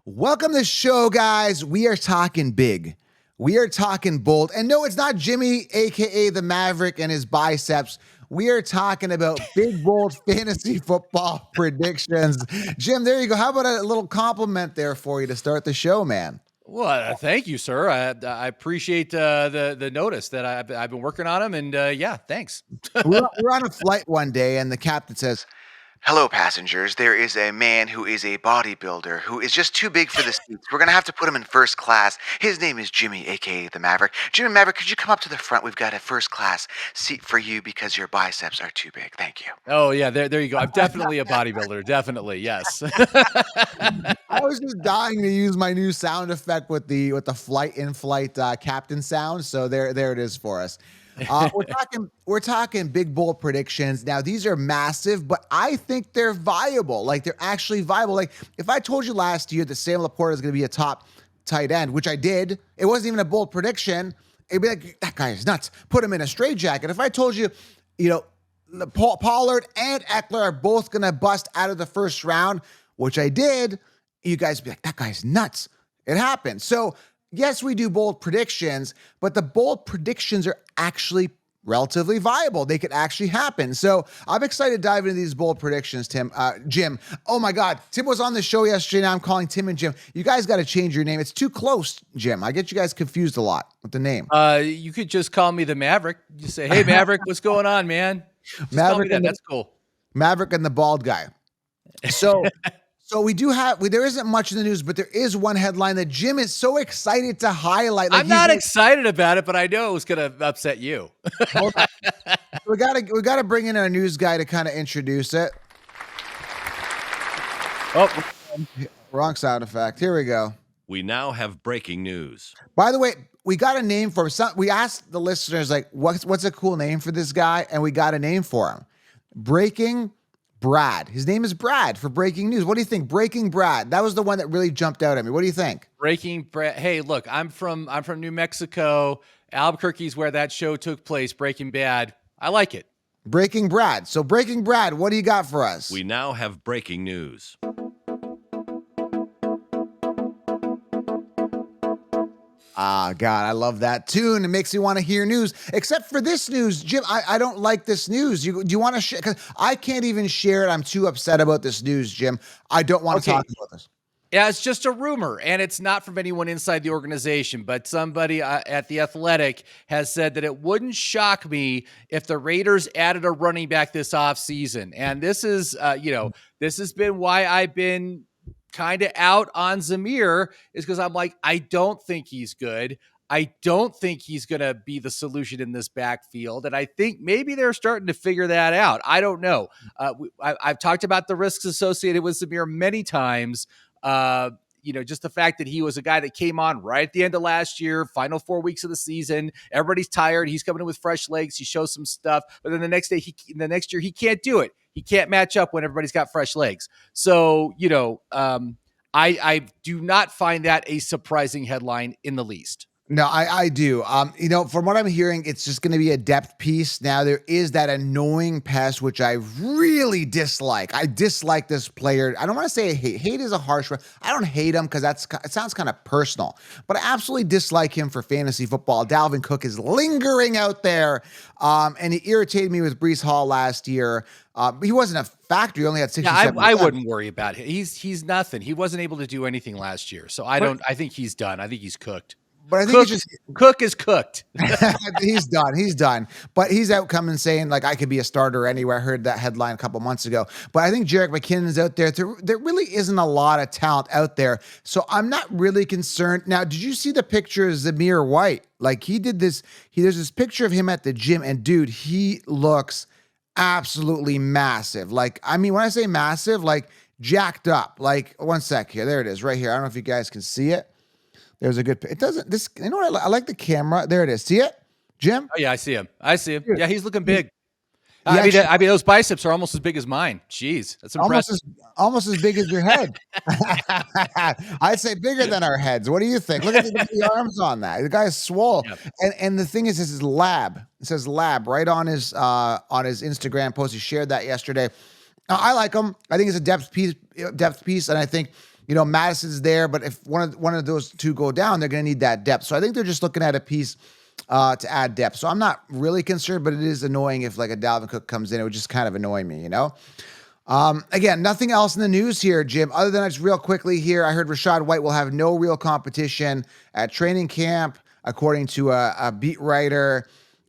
Welcome to the show, guys. We are talking big. We are talking bold. And no, it's not Jimmy, aka the Maverick, and his biceps. We are talking about big, bold fantasy football predictions. Jim, there you go. How about a little compliment there for you to start the show, man? Well, thank you, sir. I appreciate the notice that I've been working on them, and yeah, thanks. We're on a flight one day, and the captain says, "Hello, passengers. There is a man who is a bodybuilder who is just too big for the seats. We're going to have to put him in first class. His name is Jimmy, aka the Maverick. Jimmy Maverick, could you come up to the front? We've got a first class seat for you because your biceps are too big. Thank you." Oh yeah, there you go. I'm definitely a bodybuilder. Definitely, yes. I was just dying to use my new sound effect with the flight in-flight captain sound. So there it is for us. We're talking big bold predictions. Now these are massive, but I think they're viable. Like they're actually viable. Like if I told you last year that Sam Laporta is going to be a top tight end, which I did, it wasn't even a bold prediction. It'd be like, that guy is nuts. Put him in a straitjacket. If I told you, you know, Pollard and Eckler are both going to bust out of the first round, which I did, you guys be like, that guy's nuts. It happened. So yes, we do bold predictions, but the bold predictions are actually relatively viable. They could actually happen. So I'm excited to dive into these bold predictions, Jim. Oh my God. Tim was on the show yesterday. Now I'm calling Tim and Jim. You guys got to change your name. It's too close, Jim. I get you guys confused a lot with the name. You could just call me the Maverick. Just say, "Hey, Maverick, what's going on, man?" Just call me that. That's cool. Maverick and the bald guy. So we do have, there isn't much in the news, but there is one headline that Jim is so excited to highlight. Like I'm not excited about it, but I know it was going to upset you. Hold on. We gotta bring in our news guy to kind of introduce it. Oh, wrong sound effect. Here we go. We now have breaking news. By the way, we got a name for him. We asked the listeners, like, what's a cool name for this guy? And we got a name for him. Breaking Brad. His name is Brad for breaking news. What do you think? Breaking Brad. That was the one that really jumped out at me. What do you think? Breaking Brad. Hey, look, I'm from New Mexico. Albuquerque's where that show took place. Breaking Bad. I like it. Breaking Brad. So Breaking Brad, what do you got for us? We now have breaking news. Ah, God, I love that tune. It makes me want to hear news. Except for this news, Jim, I don't like this news. Do you want to share? Because I can't even share it. I'm too upset about this news, Jim. I don't want to talk about this. Yeah, it's just a rumor, and it's not from anyone inside the organization, but somebody at The Athletic has said that it wouldn't shock me if the Raiders added a running back this offseason. And this is, this has been why I've been kind of out on Zamir, is because I'm like, I don't think he's good. I don't think he's going to be the solution in this backfield. And I think maybe they're starting to figure that out. I don't know. I've talked about the risks associated with Zamir many times. Just the fact that he was a guy that came on right at the end of last year, final 4 weeks of the season. Everybody's tired. He's coming in with fresh legs. He shows some stuff, but then the next year, he can't do it. He can't match up when everybody's got fresh legs. So, I do not find that a surprising headline in the least. No, I do. From what I'm hearing, it's just going to be a depth piece. Now, there is that annoying pest, which I really dislike. I dislike this player. I don't want to say hate. Hate is a harsh word. I don't hate him because it sounds kind of personal, but I absolutely dislike him for fantasy football. Dalvin Cook is lingering out there, and he irritated me with Breece Hall last year. He wasn't a factor. He only had 67. I wouldn't worry about it. He's nothing. He wasn't able to do anything last year, so I think he's done. I think he's cooked. But I think Cook is cooked. He's done. He's done. But he's out coming saying, like, I could be a starter anywhere. I heard that headline a couple months ago. But I think Jerick McKinnon's out there. There really isn't a lot of talent out there. So I'm not really concerned. Now, did you see the picture of Zamir White? Like, he did this. There's this picture of him at the gym. And, dude, he looks absolutely massive. Like, I mean, when I say massive, like, jacked up. Like, one sec here. There it is right here. I don't know if you guys can see it. There's a good, it doesn't, this, you know what? I like the camera. There it is. See it, Jim? Oh, yeah, I see him. Dude. Yeah, he's looking big. Yeah, I mean, those biceps are almost as big as mine. Jeez, that's impressive. Almost as big as your head. I'd say bigger than our heads. What do you think? Look at the arms on that. The guy's swole. Yep. And the thing is, this is lab. It says lab right on his Instagram post. He shared that yesterday. I like him. I think it's a depth piece, and I think Madison's there, but if one of those two go down, they're going to need that depth. So I think they're just looking at a piece to add depth. So I'm not really concerned, but it is annoying if like a Dalvin Cook comes in. It would just kind of annoy me. Again, nothing else in the news here, Jim, other than just real quickly here. I heard Rachaad White will have no real competition at training camp, according to a beat writer.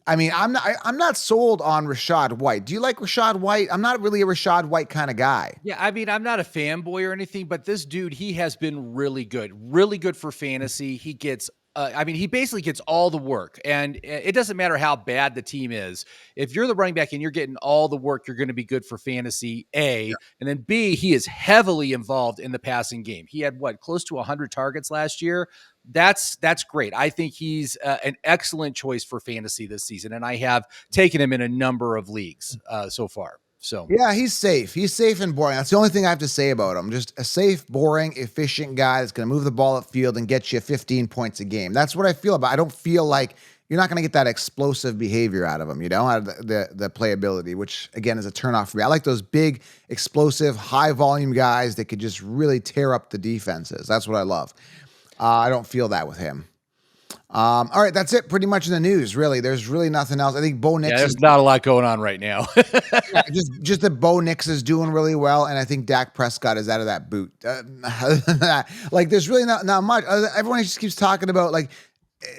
I mean, I'm not sold on Rachaad White. Do you like Rachaad White? I'm not really a Rachaad White kind of guy. Yeah, I mean, I'm not a fanboy or anything, but this dude, he has been really good for fantasy. He gets he basically gets all the work, and it doesn't matter how bad the team is. If you're the running back and you're getting all the work, you're going to be good for fantasy, A. And then B, he is heavily involved in the passing game. He had close to 100 targets last year. That's great. I think he's an excellent choice for fantasy this season, and I have taken him in a number of leagues so far. So yeah, he's safe. He's safe and boring. That's the only thing I have to say about him. Just a safe, boring, efficient guy that's going to move the ball upfield and get you 15 points a game. That's what I feel about. I don't feel like you're not going to get that explosive behavior out of him, out of the playability, which again is a turnoff for me. I like those big, explosive, high volume guys that could just really tear up the defenses. That's what I love. I don't feel that with him. All right, that's it pretty much in the news, really. There's really nothing else. I think Bo Nix there's not a lot going on right now. just that Bo Nix is doing really well, and I think Dak Prescott is out of that boot. There's really not much. Everyone just keeps talking about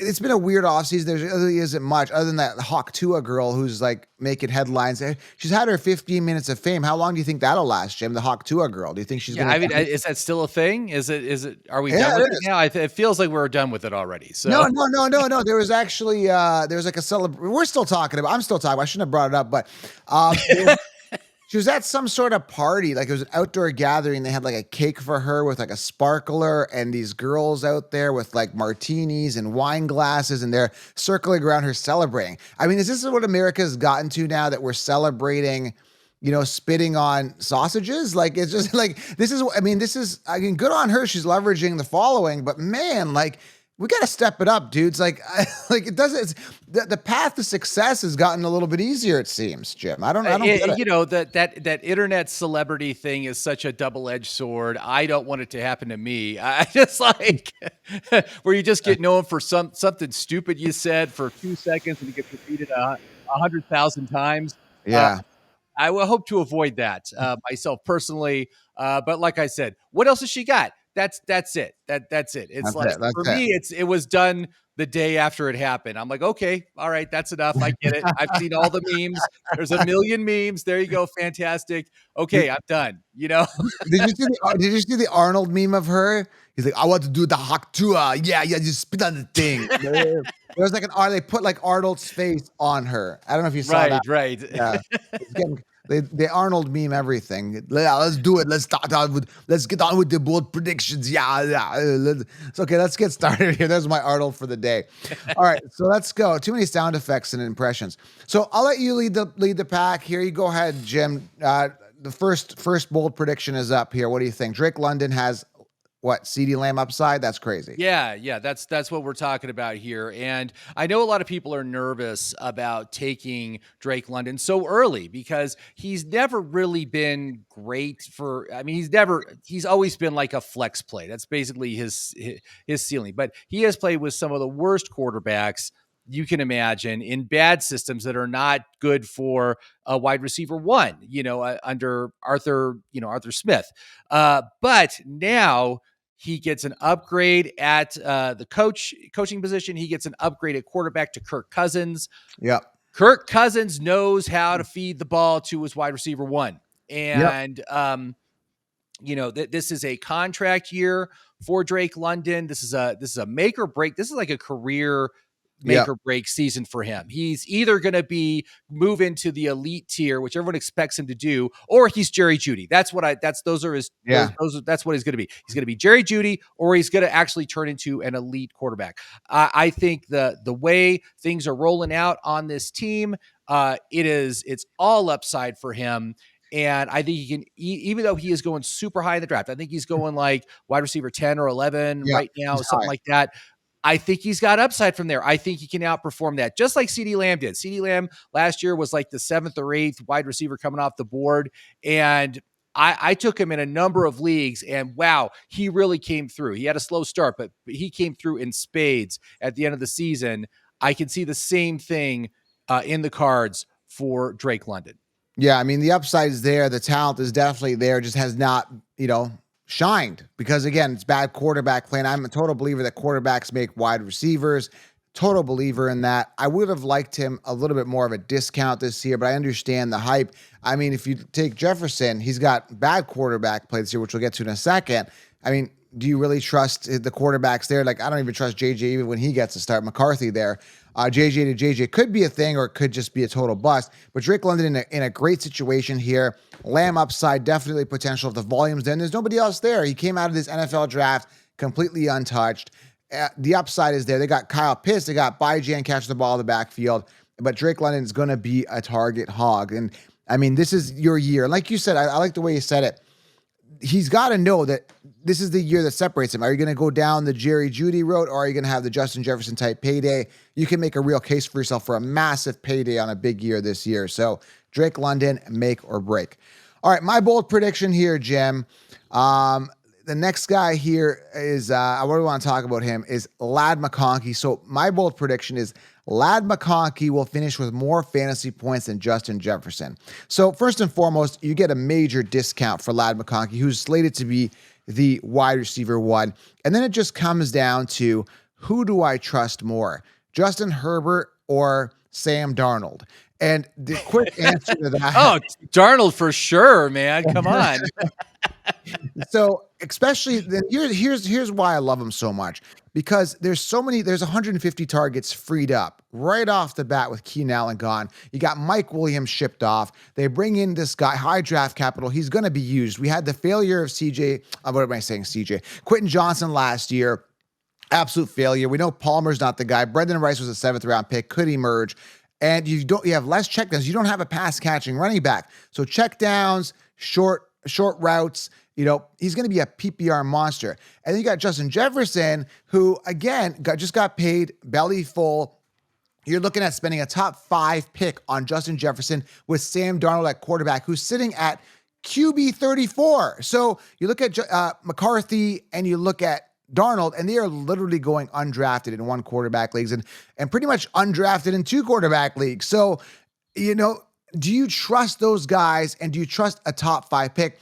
it's been a weird offseason. There really isn't much other than that Hawk Tua girl who's making headlines. She's had her 15 minutes of fame. How long do you think that'll last, Jim? The Hawk Tua girl. Do you think she's going to? Is that still a thing? Is it? Are we done with it now? It feels like we're done with it already. So No. There was actually there was a celebration. We're still talking about. I'm still talking. I shouldn't have brought it up, but she was at some sort of party, it was an outdoor gathering. They had a cake for her with a sparkler, and these girls out there with martinis and wine glasses, and they're circling around her celebrating. I mean, is this what America's gotten to now, that we're celebrating, spitting on sausages? It's just this is, good on her. She's leveraging the following, but man, we got to step it up, dudes. It doesn't. The path to success has gotten a little bit easier, it seems, Jim. I don't get it. That internet celebrity thing is such a double-edged sword. I don't want it to happen to me. I just where you just get known for something stupid you said for 2 seconds and it gets repeated 100,000 times. Yeah. I will hope to avoid that myself personally. But like I said, what else has she got? That's it. That's it. It's for me, it was done the day after it happened. I'm like, okay, all right, that's enough. I get it. I've seen all the memes. There's a million memes. There you go. Fantastic. Okay, I'm done. Did you see the Arnold meme of her? He's like, I want to do the Hawk Tua. Yeah, just spit on the thing. There was they put Arnold's face on her. I don't know if you saw that. Right. Yeah. They Arnold meme everything. Yeah, let's do it. Let's get on with the bold predictions. Yeah. It's okay. Let's get started here. There's my Arnold for the day. All right, so let's go. Too many sound effects and impressions. So I'll let you lead the pack here. You go ahead, Jim. The first bold prediction is up here. What do you think? Drake London has what, CeeDee Lamb upside? That's crazy. Yeah, that's what we're talking about here. And I know a lot of people are nervous about taking Drake London so early because he's never really been great he's always been like a flex play. That's basically his ceiling. But he has played with some of the worst quarterbacks you can imagine in bad systems that are not good for a wide receiver one, under Arthur Smith. But now he gets an upgrade at the coaching position. He gets an upgrade at quarterback to Kirk Cousins. Yeah. Kirk Cousins knows how to feed the ball to his wide receiver one. And, this is a contract year for Drake London. This is a make or break. This is like a career make or break season for him. He's either going to move into the elite tier, which everyone expects him to do, or he's Jerry Jeudy. That's what that's what he's going to be. He's going to be Jerry Jeudy, or he's going to actually turn into an elite quarterback. I think the way things are rolling out on this team, it's all upside for him. And I think he can, even though he is going super high in the draft, I think he's going like wide receiver 10 or 11 right now, something like that. I think he's got upside from there. I think he can outperform that, just like CeeDee Lamb did. CeeDee Lamb last year was like the 7th or 8th wide receiver coming off the board. And I took him in a number of leagues, and wow, he really came through. He had a slow start, but he came through in spades at the end of the season. I can see the same thing in the cards for Drake London. Yeah, I mean, the upside is there. The talent is definitely there. Just has not, shined because again, it's bad quarterback play. And I'm a total believer that quarterbacks make wide receivers. Total believer in that. I would have liked him a little bit more of a discount this year, but I understand the hype. I mean, if you take Jefferson, he's got bad quarterback play this year, which we'll get to in a second. I mean, do you really trust the quarterbacks there? Like, I don't even trust JJ even when he gets to start. McCarthy there. JJ to JJ could be a thing or it could just be a total bust. But Drake London in a great situation here. Lamb upside, definitely potential. If the volume's then there's nobody else there. He came out of this NFL draft completely untouched. The upside is there. They got Kyle Pitts. They got Byjan catching the ball in the backfield. But Drake London is going to be a target hog. And I mean, this is your year. Like you said, I like the way you said it. He's got to know that this is the year that separates him. Are you going to go down the Jerry Jeudy road, or are you going to have the Justin Jefferson type payday? You can make a real case for yourself for a massive payday on a big year this year. So Drake London, make or break. All right, my bold prediction here, Jim. The next guy here is, what do we want to talk about him, is Ladd McConkey. So my bold prediction is Ladd McConkey will finish with more fantasy points than Justin Jefferson. So first and foremost, you get a major discount for Ladd McConkey, who's slated to be the wide receiver one. And then it just comes down to, who do I trust more, Justin Herbert or Sam Darnold? And the quick answer to that. Oh, Darnold for sure, man. Come on. So especially then here's why I love him so much, because there's 150 targets freed up right off the bat with Keenan Allen gone. You got Mike Williams shipped off. They bring in this guy, high draft capital. He's going to be used. We had the failure of Quentin Johnson last year. Absolute failure. We know Palmer's not the guy. Brendan Rice was a 7th round pick, could emerge. And you have less checkdowns. You don't have a pass catching running back. So checkdowns, short routes, he's going to be a PPR monster. And then you got Justin Jefferson, who again just got paid belly full. You're looking at spending a top 5 pick on Justin Jefferson with Sam Darnold at quarterback, who's sitting at QB 34. So you look at McCarthy and you look at Darnold, and they are literally going undrafted in 1 quarterback leagues and pretty much undrafted in 2 quarterback leagues. So, do you trust those guys, and do you trust a top 5 pick?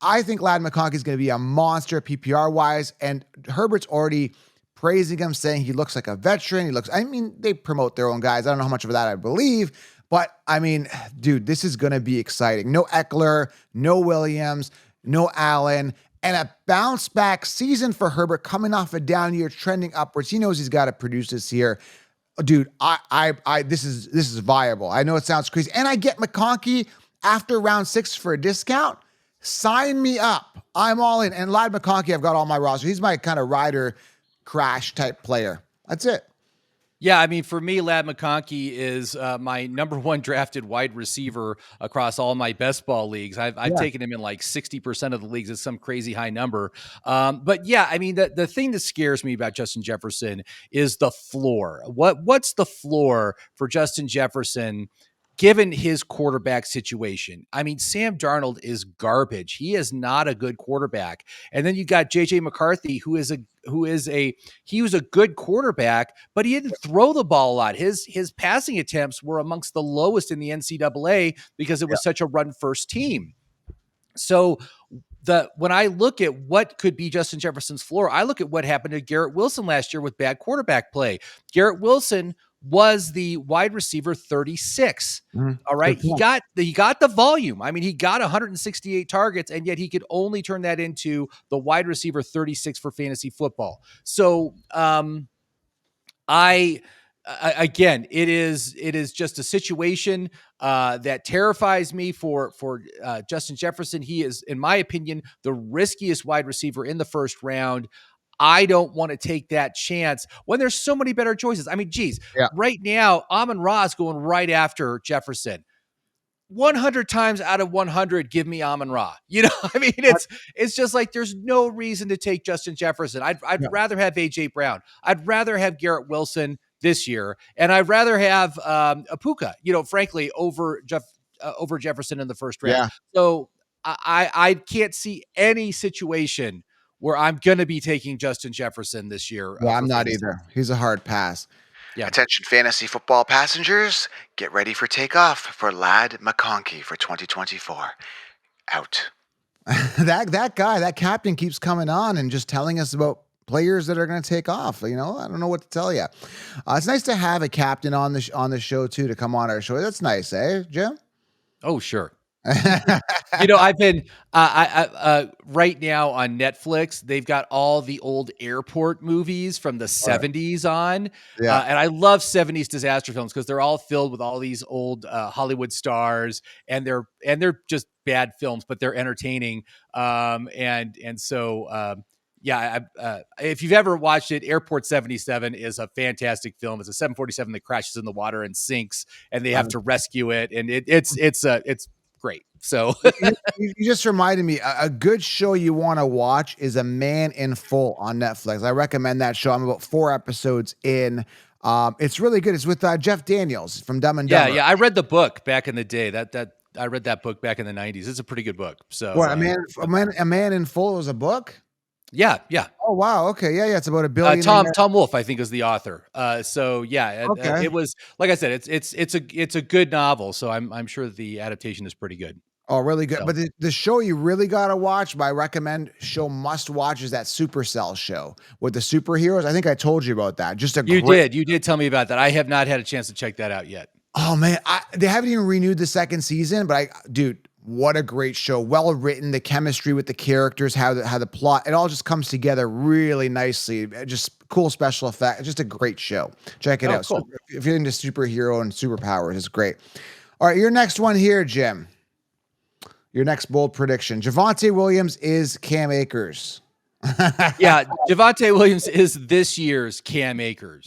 I think Ladd McConkey is going to be a monster PPR wise, and Herbert's already praising him, saying he looks like a veteran. They promote their own guys. I don't know how much of that I believe, but I mean, dude, this is going to be exciting. No Eckler, no Williams, no Allen. And a bounce back season for Herbert coming off a down year, trending upwards. He knows he's got to produce this year. Dude, this is viable. I know it sounds crazy. And I get McConkey after round 6 for a discount. Sign me up. I'm all in. And Ladd McConkey, I've got all my roster. He's my kind of rider crash type player. That's it. Yeah, I mean, for me, Ladd McConkey is my number 1 drafted wide receiver across all my best ball leagues. I've taken him in like 60% of the leagues. It's some crazy high number. But yeah, I mean, the thing that scares me about Justin Jefferson is the floor. What's the floor for Justin Jefferson given his quarterback situation? I mean, Sam Darnold is garbage. He is not a good quarterback. And then you got JJ McCarthy, who was a good quarterback, but he didn't throw the ball a lot. His passing attempts were amongst the lowest in the NCAA because it was such a run first team. So when I look at what could be Justin Jefferson's floor, I look at what happened to Garrett Wilson last year with bad quarterback play. Garrett Wilson was the wide receiver 36. All right. He got the volume. I mean, he got 168 targets, and yet he could only turn that into the wide receiver 36 for fantasy football. So, again, it is just a situation that terrifies me for Justin Jefferson. He is, in my opinion, the riskiest wide receiver in the first round. I don't want to take that chance when there's so many better choices. I mean, geez, right now, Amon-Ra is going right after Jefferson. 100 times out of 100, give me Amon-Ra. I mean, it's just like there's no reason to take Justin Jefferson. I'd rather have AJ Brown. I'd rather have Garrett Wilson this year, and I'd rather have Apuka, frankly, over Jefferson in the first round. Yeah. So I can't see any situation where I'm going to be taking Justin Jefferson this year Yeah, I'm for not fantasy. either. He's a hard pass. Yeah. Attention fantasy football passengers, get ready for takeoff for Lad McConkey for 2024. Out. That guy, that captain keeps coming on and just telling us about players that are going to take off. You know, I don't know what to tell you. It's nice to have a captain on on the show too to come on our show. That's nice, eh, Jim? Oh, sure. I've been right now on Netflix. They've got all the old airport movies from the All right. 70s on. Yeah. And I love 70s disaster films because they're all filled with all these old Hollywood stars, and they're just bad films, but they're entertaining. Yeah, if you've ever watched it, Airport 77 is a fantastic film. It's a 747 that crashes in the water and sinks, and they have to rescue it, and it's great. So You just reminded me, a good show you want to watch is A Man in Full on Netflix. I recommend that show. I'm about 4 episodes in. It's really good. It's with Jeff Daniels from Dumb and Dumber. yeah, I read the book back in the day. That I read that book back in the 90s. It's a pretty good book. So What, a man in Full was a book? yeah. Oh wow, okay, yeah, it's about a billion. Tom Wolfe, I think, is the author. Okay. It was, like I said, it's a good novel. So I'm sure the adaptation is pretty good. Oh, really good. So. But the show you really gotta watch, but I recommend show must watch, is that Supercell show with the superheroes. I think I told you about that. Just a You great. did tell me about that. I have not had a chance to check that out yet. Oh man, they haven't even renewed the second season, but dude, what a great show. Well written, the chemistry with the characters, how the plot, it all just comes together really nicely. Just cool special effect. Just a great show. Check it out. Cool. If you're into superhero and superpowers, it's great. All right, your next one here, Jim. Your next bold prediction. Javonte Williams is Cam Akers. Yeah, Javonte Williams is this year's Cam Akers.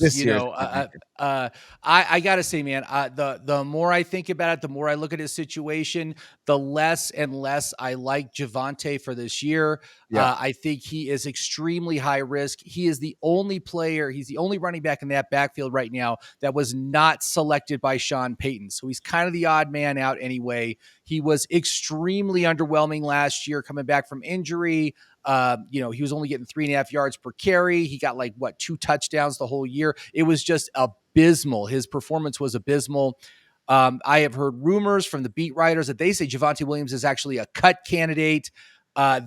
I gotta say, man, the more I think about it, the more I look at his situation, the less and less I like Javonte for this year. Yeah. I think he is extremely high risk. He is the only player, he's the only running back in that backfield right now that was not selected by Sean Payton. So he's kind of the odd man out anyway. He was extremely underwhelming last year coming back from injury. He was only getting 3.5 yards per carry. He got 2 touchdowns the whole year. It was just abysmal. His performance was abysmal. I have heard rumors from the beat writers that they say Javonte Williams is actually a cut candidate.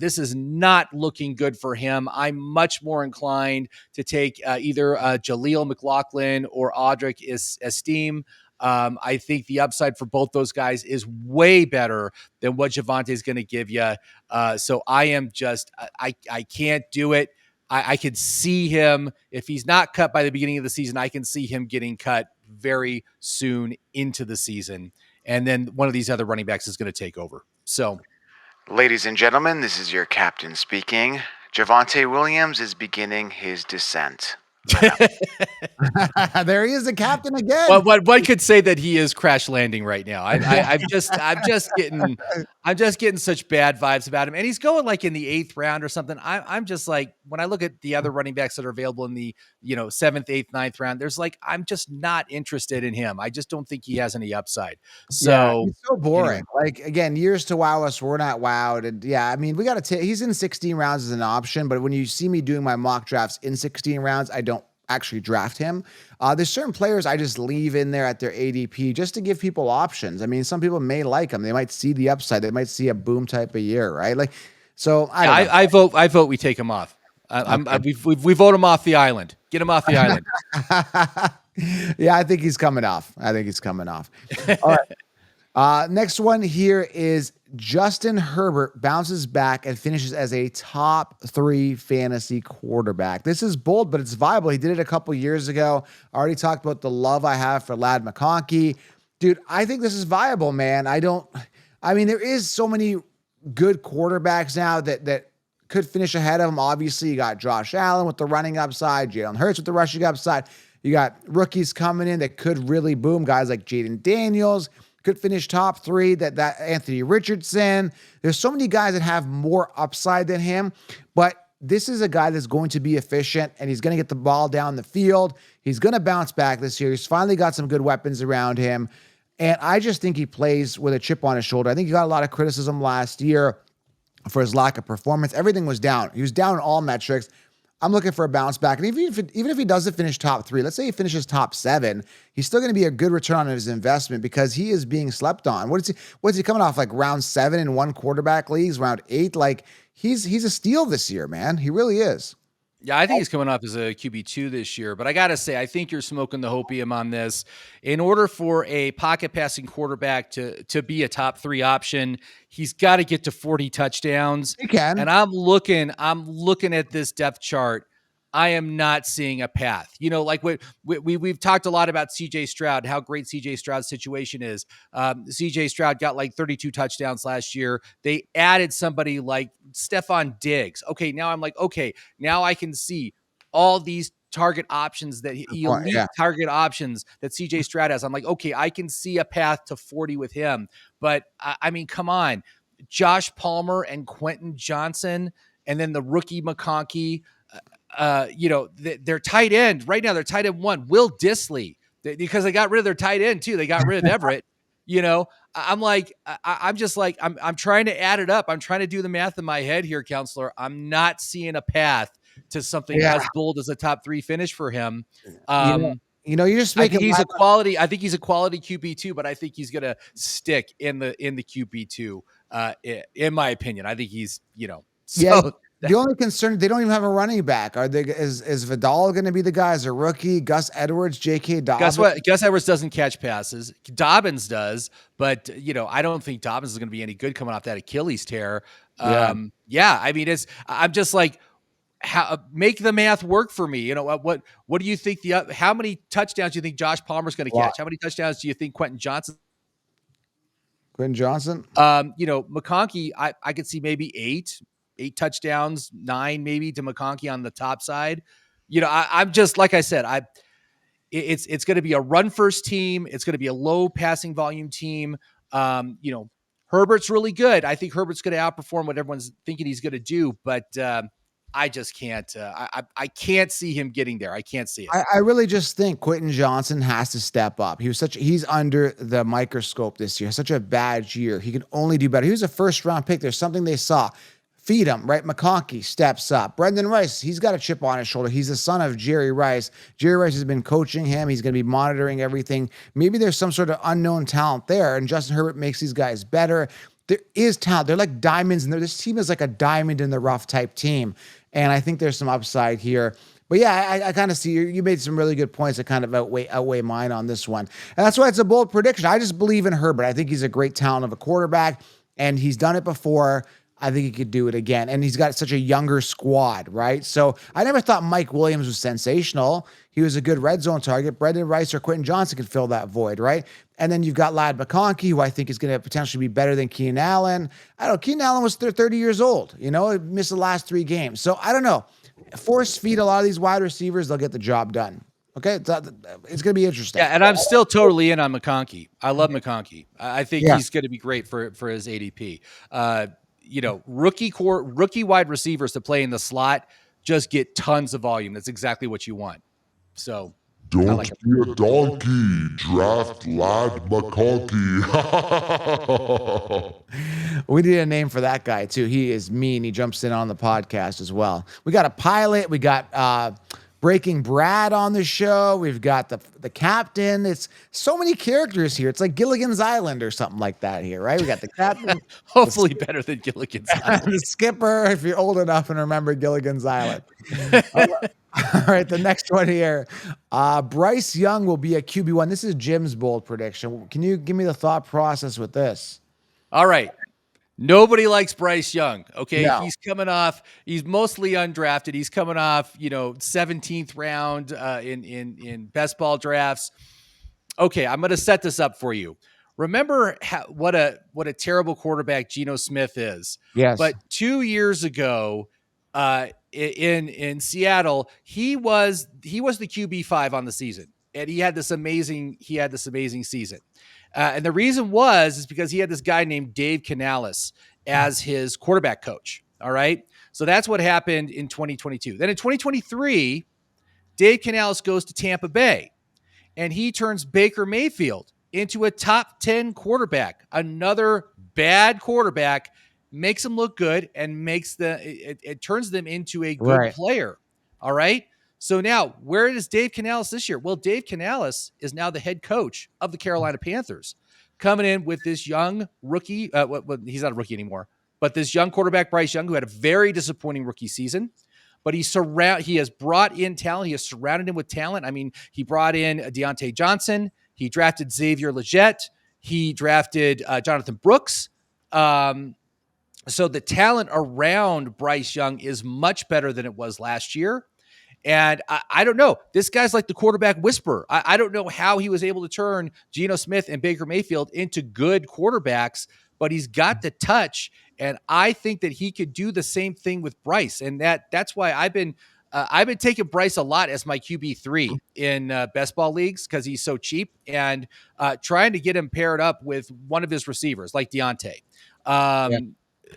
This is not looking good for him. I'm much more inclined to take either Jaleel McLaughlin or Audric Esteem. I think the upside for both those guys is way better than what Javonte is going to give you. So I am just, I can't do it. I could see him, if he's not cut by the beginning of the season, I can see him getting cut very soon into the season. And then one of these other running backs is going to take over. So, ladies and gentlemen, this is your captain speaking. Javonte Williams is beginning his descent. There he is, the captain again. Well, one could say that he is crash landing right now. I'm just getting such bad vibes about him, and he's going in the 8th round or something. I'm just when I look at the other running backs that are available in the 7th, 8th, 9th round, there's I'm just not interested in him. I just don't think he has any upside. So he's so boring. Anyway. Again, years to wow us, we're not wowed, and we got to take. He's in 16 rounds as an option, but when you see me doing my mock drafts in 16 rounds, I don't actually draft him. There's certain players I just leave in there at their ADP just to give people options. I mean, some people may like him. They might see the upside. They might see a boom type of year, right? I vote we take him off. We vote him off the island. Get him off the island. Yeah, I think he's coming off. All right. Next one here is Justin Herbert bounces back and finishes as a top 3 fantasy quarterback. This is bold, but it's viable. He did it a couple years ago. I already talked about the love I have for Lad McConkey. Dude, I think this is viable, man. There is so many good quarterbacks now that could finish ahead of him. Obviously, you got Josh Allen with the running upside, Jalen Hurts with the rushing upside. You got rookies coming in that could really boom. Guys like Jaden Daniels could finish top 3, that Anthony Richardson. There's so many guys that have more upside than him, but this is a guy that's going to be efficient, and he's going to get the ball down the field. He's going to bounce back this year. He's finally got some good weapons around him, and I just think he plays with a chip on his shoulder. I think he got a lot of criticism last year for his lack of performance. Everything was down. He was down in all metrics. I'm looking for a bounce back. And even if he doesn't finish top 3, let's say he finishes top 7, he's still going to be a good return on his investment because he is being slept on. What's he coming off, like round 7 in one quarterback leagues, round 8? Like he's a steal this year, man. He really is. Yeah, I think he's coming up as a QB2 this year, but I got to say, I think you're smoking the hopium on this. In order for a pocket passing quarterback to be a top 3 option, he's got to get to 40 touchdowns. He can. And I'm looking at this depth chart. I am not seeing a path. You know, like we've talked a lot about CJ Stroud, how great CJ Stroud's situation is. CJ Stroud got like 32 touchdowns last year. They added somebody like Stephon Diggs. Okay, now I'm like, okay, now I can see all these target options that target options that CJ Stroud has. I'm like, okay, I can see a path to 40 with him. But I mean, come on, Josh Palmer and Quentin Johnson, and then the rookie McConkey. You know, their tight end right now, they're tight end 1, Will Dissly, because they got rid of their tight end too. They got rid of Everett. You know, I'm like, I'm just like, I'm trying to add it up. I'm trying to do the math in my head here, counselor. I'm not seeing a path to something as bold as a top 3 finish for him. You're just making. I think he's a quality QB2, but I think he's gonna stick in the QB2. In my opinion, I think he's, you know, so. Yeah. The only concern, they don't even have a running back. Is Vidal going to be the guy as a rookie? Gus Edwards, J.K. Dobbins? Guess what? Gus Edwards doesn't catch passes. Dobbins does, but you know, I don't think Dobbins is going to be any good coming off that Achilles tear. I mean, I'm just like, make the math work for me. You know, what do you think how many touchdowns do you think Josh Palmer's going to catch? How many touchdowns do you think Quentin Johnson? You know, McConkey, I could see maybe 8 touchdowns, 9 maybe to McConkey on the top side. You know, I'm just, like I said, it's going to be a run first team. It's going to be a low passing volume team. You know, Herbert's really good. I think Herbert's going to outperform what everyone's thinking he's going to do, but I just can't. I can't see him getting there. I can't see it. I really just think Quentin Johnson has to step up. He's under the microscope this year. Such a bad year. He can only do better. He was a first round pick. There's something they saw. Feed him, right? McConkey steps up. Brendan Rice, he's got a chip on his shoulder. He's the son of Jerry Rice. Jerry Rice has been coaching him. He's going to be monitoring everything. Maybe there's some sort of unknown talent there, and Justin Herbert makes these guys better. There is talent. They're like diamonds, and this team is like a diamond in the rough type team, and I think there's some upside here. But yeah, I kind of see you made some really good points that kind of outweigh mine on this one. And that's why it's a bold prediction. I just believe in Herbert. I think he's a great talent of a quarterback, and he's done it before. I think he could do it again. And he's got such a younger squad, right? So I never thought Mike Williams was sensational. He was a good red zone target. Brendan Rice or Quentin Johnson could fill that void, right? And then you've got Ladd McConkey, who I think is going to potentially be better than Keenan Allen. I don't know. Keenan Allen was 30 years old, you know, he missed the last 3 games. So I don't know. Force feed a lot of these wide receivers, they'll get the job done. Okay, it's going to be interesting. Yeah, and I'm still totally in on McConkey. I love McConkey. I think he's going to be great for his ADP. You know, rookie wide receivers to play in the slot just get tons of volume. That's exactly what you want. So don't be a donkey. Draft Ladd McConkey. We need a name for that guy too. He is mean. He jumps in on the podcast as well. We got a pilot. We got Breaking Brad on the show. We've got the captain. It's so many characters here. It's like Gilligan's Island or something like that here, right? We got the captain. Hopefully better than Gilligan's Island. The skipper, if you're old enough and remember Gilligan's Island. All right, the next one here. Bryce Young will be a QB1. This is Jim's bold prediction. Can you give me the thought process with this? All right. Nobody likes Bryce Young. Okay. No. He's coming off, he's mostly undrafted. He's coming off, you know, 17th round in best ball drafts. Okay. I'm going to set this up for you. Remember what a terrible quarterback Geno Smith is. Yes. But 2 years ago, in Seattle, he was the QB5 on the season. And he had this amazing season. And the reason is because he had this guy named Dave Canales as his quarterback coach. All right. So that's what happened in 2022. Then in 2023, Dave Canales goes to Tampa Bay and he turns Baker Mayfield into a top 10 quarterback, another bad quarterback makes them look good and it turns them into a good Right. player. All right. So now, where is Dave Canales this year? Well, Dave Canales is now the head coach of the Carolina Panthers, coming in with this young rookie. He's not a rookie anymore, but this young quarterback, Bryce Young, who had a very disappointing rookie season. But he has brought in talent. He has surrounded him with talent. I mean, he brought in Deontay Johnson. He drafted Xavier Legette. He drafted Jonathan Brooks. So the talent around Bryce Young is much better than it was last year. And I don't know. This guy's like the quarterback whisperer. I don't know how he was able to turn Geno Smith and Baker Mayfield into good quarterbacks, but he's got the touch. And I think that he could do the same thing with Bryce. And that's why I've been taking Bryce a lot as my QB3 in best ball leagues because he's so cheap, and trying to get him paired up with one of his receivers like Deontay.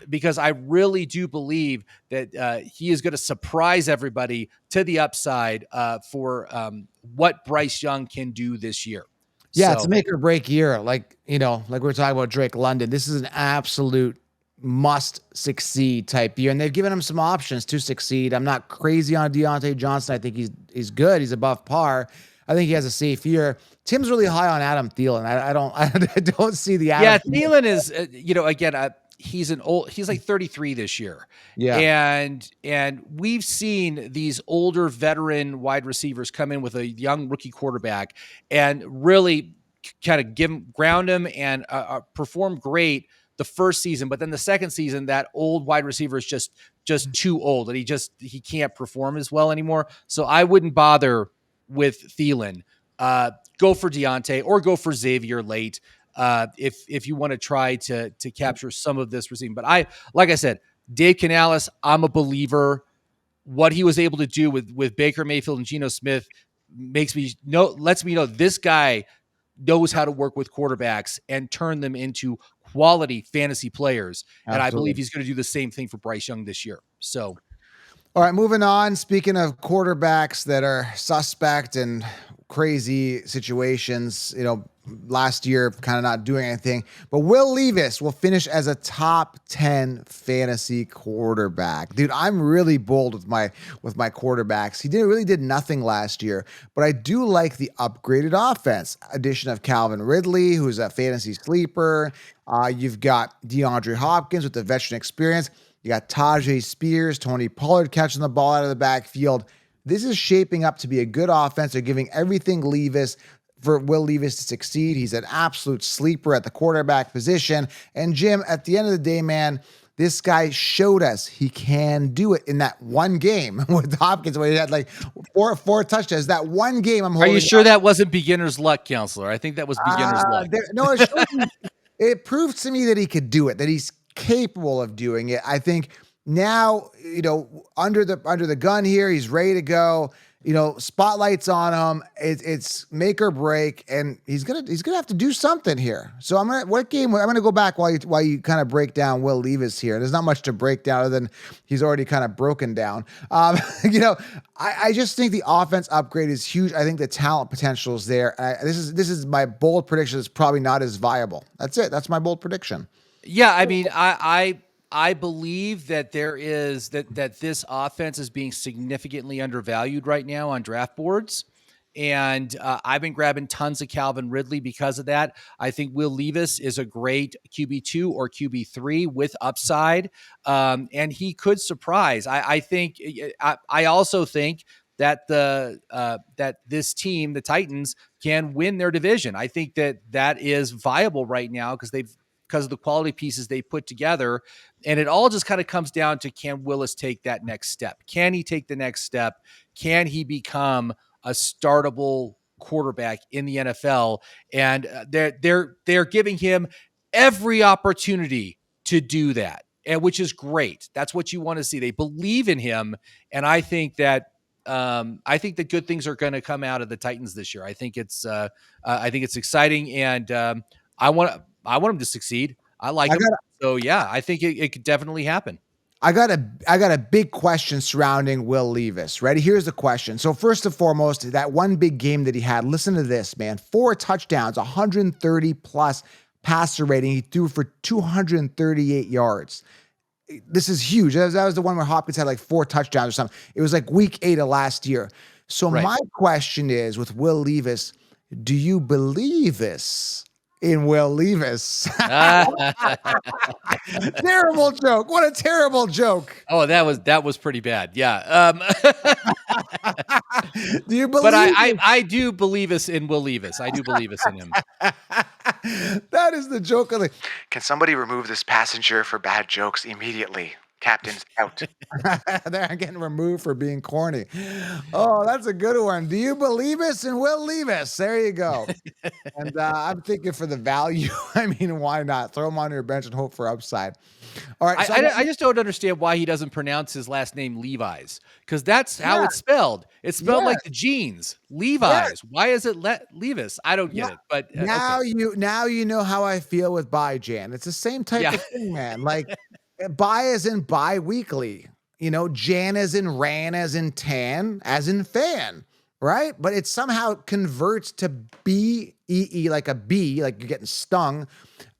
Because I really do believe that he is going to surprise everybody to the upside for what Bryce Young can do this year. Yeah, it's a make or break year. Like we were talking about Drake London. This is an absolute must succeed type year. And they've given him some options to succeed. I'm not crazy on Deontay Johnson. I think he's good. He's above par. I think he has a safe year. Tim's really high on Adam Thielen. I don't see the Adam. Yeah, Thielen is, again, he's like 33 this year. Yeah. And we've seen these older veteran wide receivers come in with a young rookie quarterback and really kind of ground him and perform great the first season. But then the second season, that old wide receiver is just too old and he can't perform as well anymore. So I wouldn't bother with Thielen. Go for Deontay or go for Xavier late. If you want to try to capture some of this receiving. But like I said, Dave Canales, I'm a believer. What he was able to do with Baker Mayfield and Geno Smith lets me know this guy knows how to work with quarterbacks and turn them into quality fantasy players. Absolutely. And I believe he's going to do the same thing for Bryce Young this year. So, all right, moving on. Speaking of quarterbacks that are suspect and crazy situations, last year kind of not doing anything, but Will Levis will finish as a top 10 fantasy quarterback. Dude, I'm really bold with my quarterbacks. He really did nothing last year, but I do like the upgraded offense. Addition of Calvin Ridley, who's a fantasy sleeper. You've got DeAndre Hopkins with the veteran experience. You got Tajay Spears, Tony Pollard catching the ball out of the backfield. This is shaping up to be a good offense. They're giving everything for Will Levis to succeed. He's an absolute sleeper at the quarterback position. And Jim, at the end of the day, man, this guy showed us he can do it in that one game with Hopkins where he had like four touchdowns. That one game Are you sure that wasn't beginner's luck, counselor? I think that was beginner's luck. It proved to me that he could do it, that he's capable of doing it. I think now, under the gun here, he's ready to go. Spotlights on him. It's make or break, and he's gonna have to do something here. So I'm gonna go back while you kind of break down Will Levis here. There's not much to break down other than he's already kind of broken down. I just think the offense upgrade is huge. I think the talent potential is there. This is my bold prediction. It's probably not as viable. That's it. That's my bold prediction. Yeah, I mean, I believe that that this offense is being significantly undervalued right now on draft boards. And I've been grabbing tons of Calvin Ridley because of that. I think Will Levis is a great QB2 or QB3 with upside. And he could surprise. I also think that that this team, the Titans, can win their division. I think that is viable right now because of the quality pieces they put together. And it all just kind of comes down to, can Willis take that next step? Can he take the next step? Can he become a startable quarterback in the NFL? And they're giving him every opportunity to do that, and which is great. That's what you want to see. They believe in him. And I think that good things are going to come out of the Titans this year. I think it's exciting. And I want him to succeed. I like him. So yeah, I think it could definitely happen. I got a big question surrounding Will Levis. Ready? Here's the question. So first and foremost, that one big game that he had, listen to this, man. 4 touchdowns, 130 plus passer rating. He threw for 238 yards. this is huge. That was the one where Hopkins had like 4 touchdowns or something. It was like week 8 of last year. So Right. my question is with Will Levis, do you believe this in Will Levis? Terrible joke. What a terrible joke. Oh, that was pretty bad. Yeah. Do you believe But it? I do believe us in Will Levis. I do believe us in him. That is the joke of the. Can somebody remove this passenger for bad jokes immediately? Captain's out. They're getting removed for being corny. Oh, that's a good one. Do you believe us and Will Levis? There you go. And I'm thinking for the value. I mean, why not throw him on your bench and hope for upside? All right. So I just don't understand why he doesn't pronounce his last name Levi's, because that's how Yeah. it's spelled. It's spelled Yeah. like the jeans, Levi's. Why is it Levis? I don't get it. But now okay. now you know how I feel with Jan. It's the same type Yeah. of thing, man. Like bi as in bi-weekly. Jan as in ran as in tan as in fan, right? But it somehow converts to B-E-E, like a bee, like you're getting stung,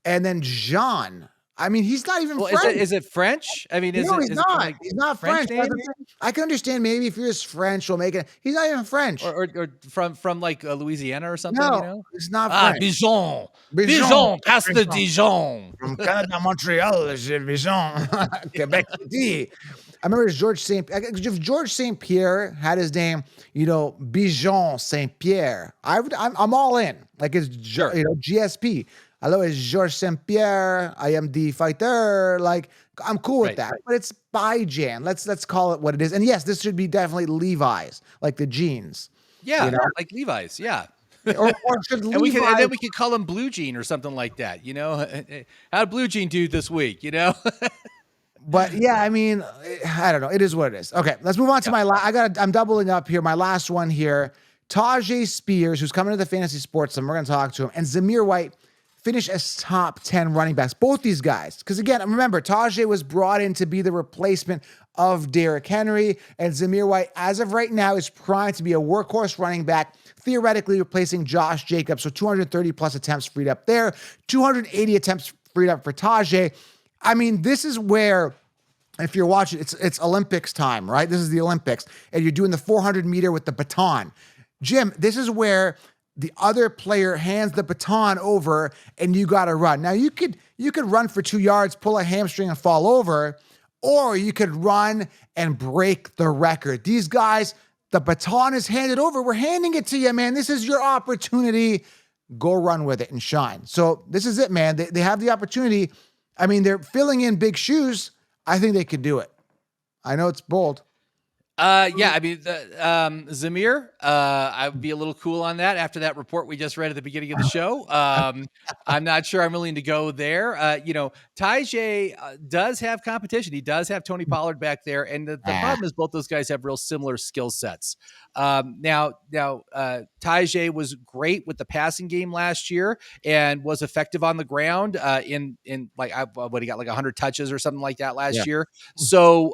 and then Jean. I mean, he's not even Well, French. is it French? I mean, is No, it? he's is it from, not. like, He's not French French. name? I can understand maybe if he was French, we'll make it. He's not even French. Or from like Louisiana or something? No, he's not Ah, French. Bijon. Bijon. Bijon. Casse de Dijon. From Canada, Montreal, Vision, Quebec City. I remember George if George St. Pierre had his name, Bijon St. Pierre, I'm all in. Like it's Sure. GSP. Hello, it's George St. Pierre. I am the fighter. Like I'm cool with Right, that. But it's by Jan. Let's call it what it is. And yes, this should be definitely Levi's, like the jeans. Yeah, You know? like Levi's. Yeah. Or should And Levi's then we could call him Blue Jean or something like that. How did Blue Jean do this week? But yeah, I mean, I don't know. It is what it is. Okay, let's move on to my I'm doubling up here. My last one here. Tajay Spears, who's coming to the Fantasy Sports, and we're going to talk to him, and Zamir White finish as top 10 running backs. Both these guys. Because again, remember, Tajay was brought in to be the replacement of Derrick Henry, and Zamir White, as of right now, is primed to be a workhorse running back, theoretically replacing Josh Jacobs. So 230 plus attempts freed up there, 280 attempts freed up for Tajay. I mean, this is where, if you're watching, it's Olympics time, right? This is the Olympics, and you're doing the 400 meter with the baton. Jim, this is where the other player hands the baton over and you got to run. Now you could run for 2 yards, pull a hamstring and fall over, or you could run and break the record. These guys, the baton is handed over. We're handing it to you, man. This is your opportunity. Go run with it and shine. So this is it, man. They have the opportunity. I mean, they're filling in big shoes. I think they could do it. I know it's bold. Yeah, I mean, Zamir, I would be a little cool on that after that report we just read at the beginning of the show. I'm not sure I'm willing to go there. Tajay does have competition. He does have Tony Pollard back there. And the problem is both those guys have real similar skill sets. Now, Tajay was great with the passing game last year and was effective on the ground in like, what he got like 100 touches or something like that last year. So,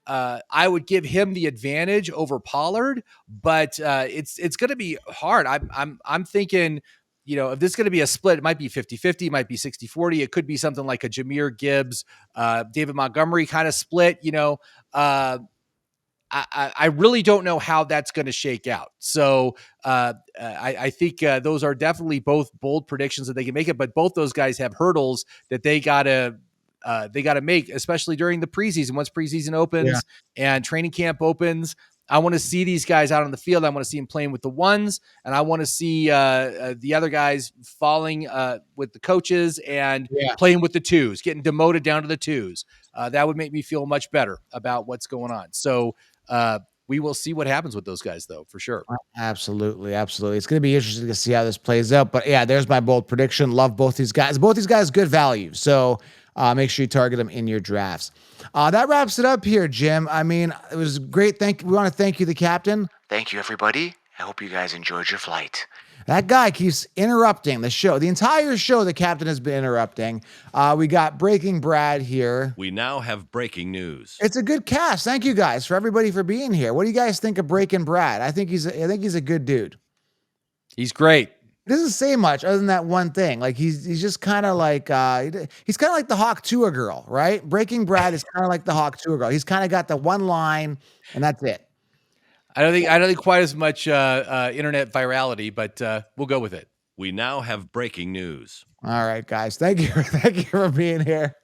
I would give him the advantage over Pollard, but it's going to be hard. I'm thinking, if this is going to be a split, it might be 50-50, it might be 60-40. It could be something like a Jahmyr Gibbs, David Montgomery kind of split. I really don't know how that's going to shake out. So I think those are definitely both bold predictions that they can make it, but both those guys have hurdles that they got to make, especially during the preseason. Once preseason opens and training camp opens, I want to see these guys out on the field. I want to see them playing with the ones, and I want to see the other guys falling with the coaches and playing with the twos, getting demoted down to the twos. That would make me feel much better about what's going on. So we will see what happens with those guys, though, for sure. Absolutely. It's going to be interesting to see how this plays out. But yeah, there's my bold prediction. Love both these guys. Both these guys, good value. So make sure you target them in your drafts. That wraps it up here, Jim. I mean, it was great. We want to thank you, the captain. Thank you, everybody. I hope you guys enjoyed your flight. That guy keeps interrupting the show. The entire show, the captain has been interrupting. We got Breaking Brad here. We now have breaking news. It's a good cast. Thank you guys for everybody for being here. What do you guys think of Breaking Brad? I think he's a good dude. He's great. He doesn't say much other than that one thing. Like he's just kind of like he's kind of like the Hawk Tuah girl, right? Breaking Brad is kind of like the Hawk Tuah girl. He's kind of got the one line, and that's it. I don't think quite as much internet virality, but we'll go with it. We now have breaking news. All right, guys. Thank you for being here.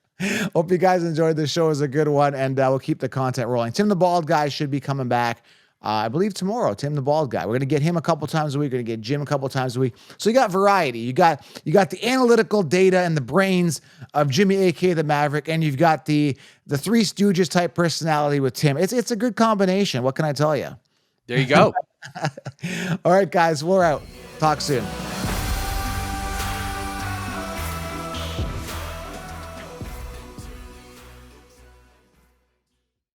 Hope you guys enjoyed the show. It was a good one, and we'll keep the content rolling. Tim the Bald Guy should be coming back. I believe tomorrow, Tim the Bald Guy. We're going to get him a couple times a week. We're going to get Jim a couple times a week. So you got variety. You got the analytical data and the brains of Jimmy, aka the Maverick, and you've got the Three Stooges type personality with Tim. It's a good combination. What can I tell you? There you go. All right, guys, we're out. Talk soon.